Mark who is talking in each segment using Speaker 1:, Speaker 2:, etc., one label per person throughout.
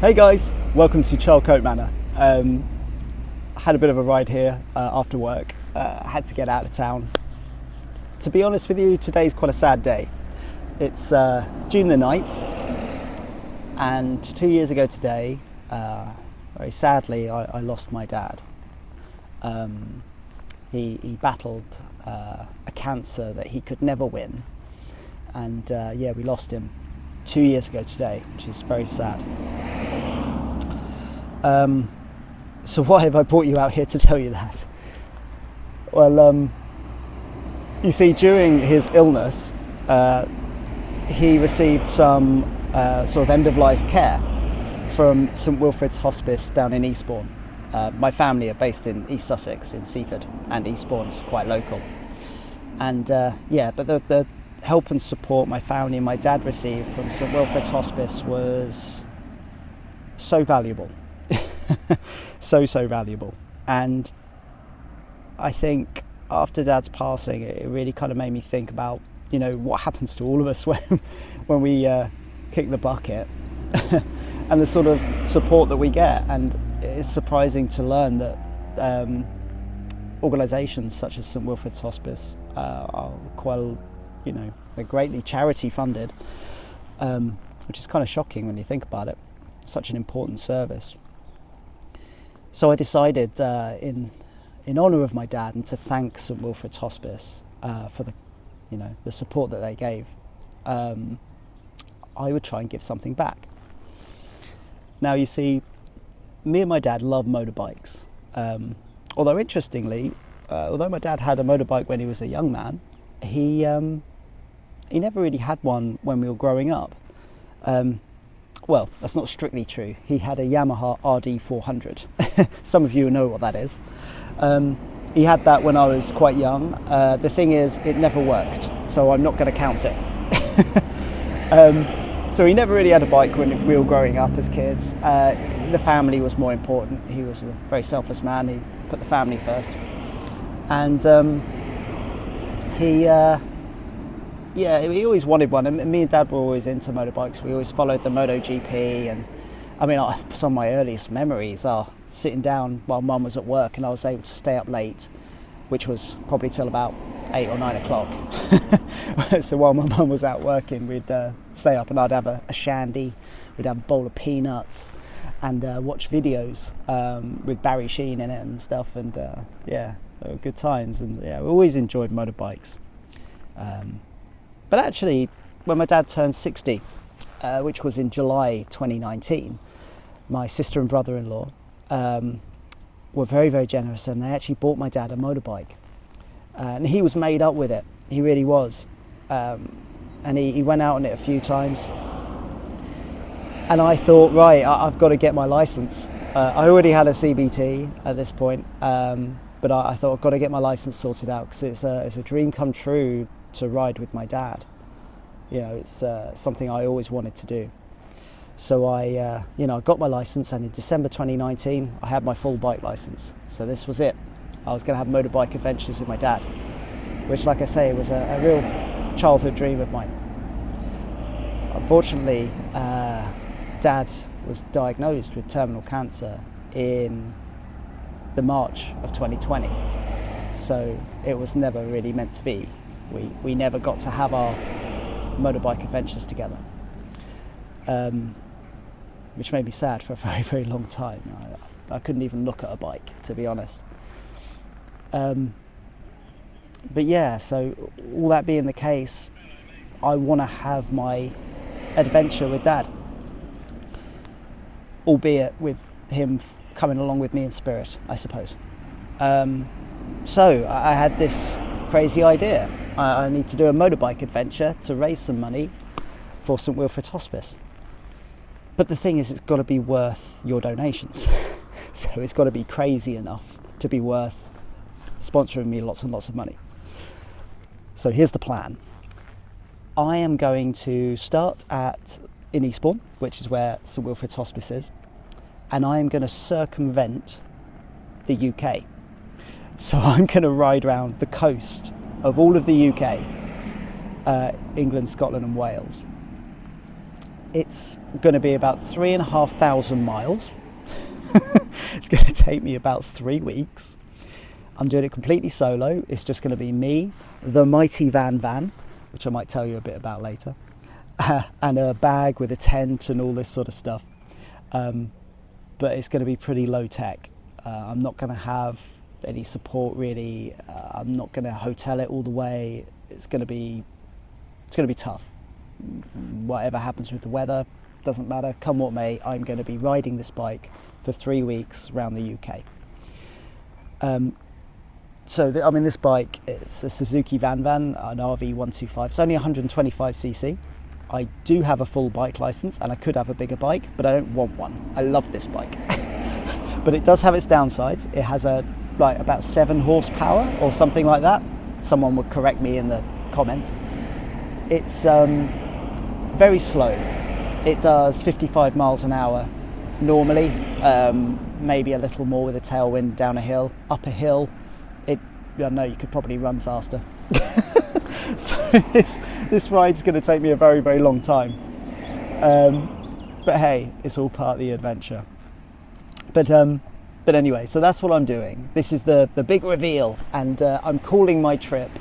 Speaker 1: Hey guys, welcome to Charlcote Manor. I had a bit of a ride here after work. I had to get out of town. To be honest with you, today's quite a sad day. It's June the 9th, and 2 years ago today, very sadly, I lost my dad. He battled a cancer that he could never win, and we lost him 2 years ago today, which is very sad. So why have I brought you out here to tell you that? Well, you see, during his illness, he received some sort of end-of-life care from St Wilfrid's Hospice down in Eastbourne. My family are based in East Sussex, in Seaford, and Eastbourne's quite local. And but the help and support my family and my dad received from St Wilfrid's Hospice was so valuable. so valuable. And I think after Dad's passing, it really kind of made me think about, you know, what happens to all of us when we kick the bucket and the sort of support that we get. And it's surprising to learn that organisations such as St Wilfrid's Hospice are quite, you know, they're greatly charity funded, which is kind of shocking when you think about it. Such an important service. So I decided, in honour of my dad and to thank St Wilfrid's Hospice for the support that they gave, I would try and give something back. Now, you see, me and my dad love motorbikes. Although interestingly, although my dad had a motorbike when he was a young man, he never really had one when we were growing up. Well, that's not strictly true. He had a Yamaha RD400. Some of you know what that is. He had that when I was quite young. The thing is, it never worked, so I'm not going to count it. So he never really had a bike when we were growing up as kids. The family was more important. He was a very selfless man. He put the family first. And he always wanted one, and me and Dad were always into motorbikes. We always followed the MotoGP, and I mean, some of my earliest memories are sitting down while Mum was at work, and I was able to stay up late, which was probably till about 8 or 9 o'clock. So while my mum was out working, we'd stay up, and I'd have a shandy, we'd have a bowl of peanuts, and watch videos with Barry Sheen in it and stuff, and they were good times, and we always enjoyed motorbikes. But actually, when my dad turned 60, which was in July 2019, my sister and brother-in-law were very, very generous, and they actually bought my dad a motorbike. And he was made up with it, he really was. And he went out on it a few times. And I thought, right, I've got to get my licence. I already had a CBT at this point, but I thought I've got to get my licence sorted out, because it's a dream come true to ride with my dad. You know, it's something I always wanted to do. So I got my licence, and in December 2019, I had my full bike licence. So this was it. I was going to have motorbike adventures with my dad, which, like I say, was a real childhood dream of mine. Unfortunately, Dad was diagnosed with terminal cancer in the March of 2020. So it was never really meant to be. We never got to have our motorbike adventures together, which made me sad for a very, very long time. I couldn't even look at a bike, to be honest. But yeah, so all that being the case, I want to have my adventure with Dad, albeit with him coming along with me in spirit, I suppose. So I had this crazy idea. I need to do a motorbike adventure to raise some money for St Wilfrid's Hospice. But the thing is, it's got to be worth your donations. So it's got to be crazy enough to be worth sponsoring me lots and lots of money. So here's the plan. I am going to start in Eastbourne, which is where St Wilfrid's Hospice is, and I am going to circumvent the UK. So I'm going to ride around the coast of all of the UK, England, Scotland and Wales, It's going to be about 3,500 miles. It's going to take me about 3 weeks. I'm doing it completely solo. It's just going to be me, the mighty van, which I might tell you a bit about later, and a bag with a tent and all this sort of stuff. But it's going to be pretty low tech. I'm not going to have any support really. I'm not going to hotel it all the way. It's going to be tough. Whatever happens with the weather, doesn't matter. Come what may, I'm going to be riding this bike for 3 weeks around the UK. This bike, it's a Suzuki van, an RV125. It's only 125cc. I do have a full bike license and I could have a bigger bike, but I don't want one. I love this bike. But it does have its downsides. It has about 7 horsepower or something like that. Someone would correct me in the comments. It's very slow. It does 55 miles an hour normally, maybe a little more with a tailwind down a hill. Up a hill, you could probably run faster. So this ride's going to take me a very, very long time. But hey, it's all part of the adventure. But anyway, so that's what I'm doing. This is the big reveal, and I'm calling my trip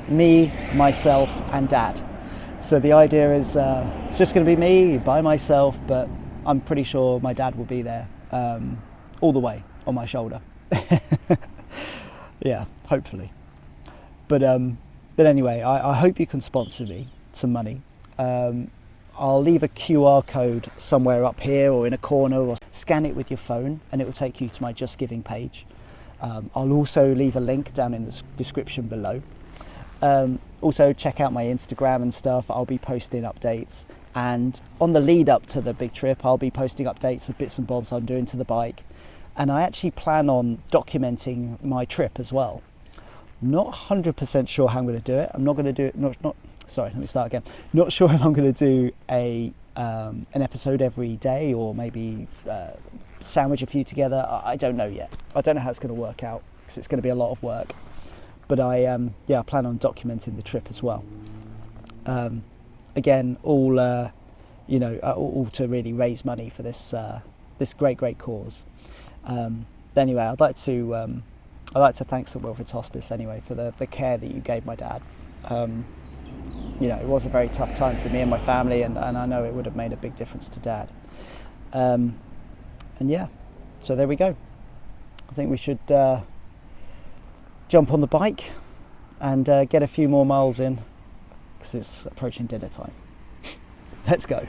Speaker 1: Me, Myself and Dad. So the idea is it's just going to be me by myself, but I'm pretty sure my dad will be there all the way on my shoulder. Yeah, hopefully. But anyway, I hope you can sponsor me some money. I'll leave a QR code somewhere up here or in a corner, or scan it with your phone and it will take you to my Just Giving page. I'll also leave a link down in the description below. Also check out my Instagram and stuff. I'll be posting updates, and on the lead up to the big trip I'll be posting updates of bits and bobs I'm doing to the bike, and I actually plan on documenting my trip as well. Not 100% sure how I'm going to do it. I'm not going to do it, not sure if I'm going to do an episode every day or maybe sandwich a few together. I don't know yet. I don't know how it's going to work out because it's going to be a lot of work. But I plan on documenting the trip as well. Again, all to really raise money for this great cause. Anyway, I'd like to thank St Wilfrid's Hospice anyway for the care that you gave my dad. It was a very tough time for me and my family, and I know it would have made a big difference to Dad. So there we go. I think we should jump on the bike and get a few more miles in because it's approaching dinner time. Let's go.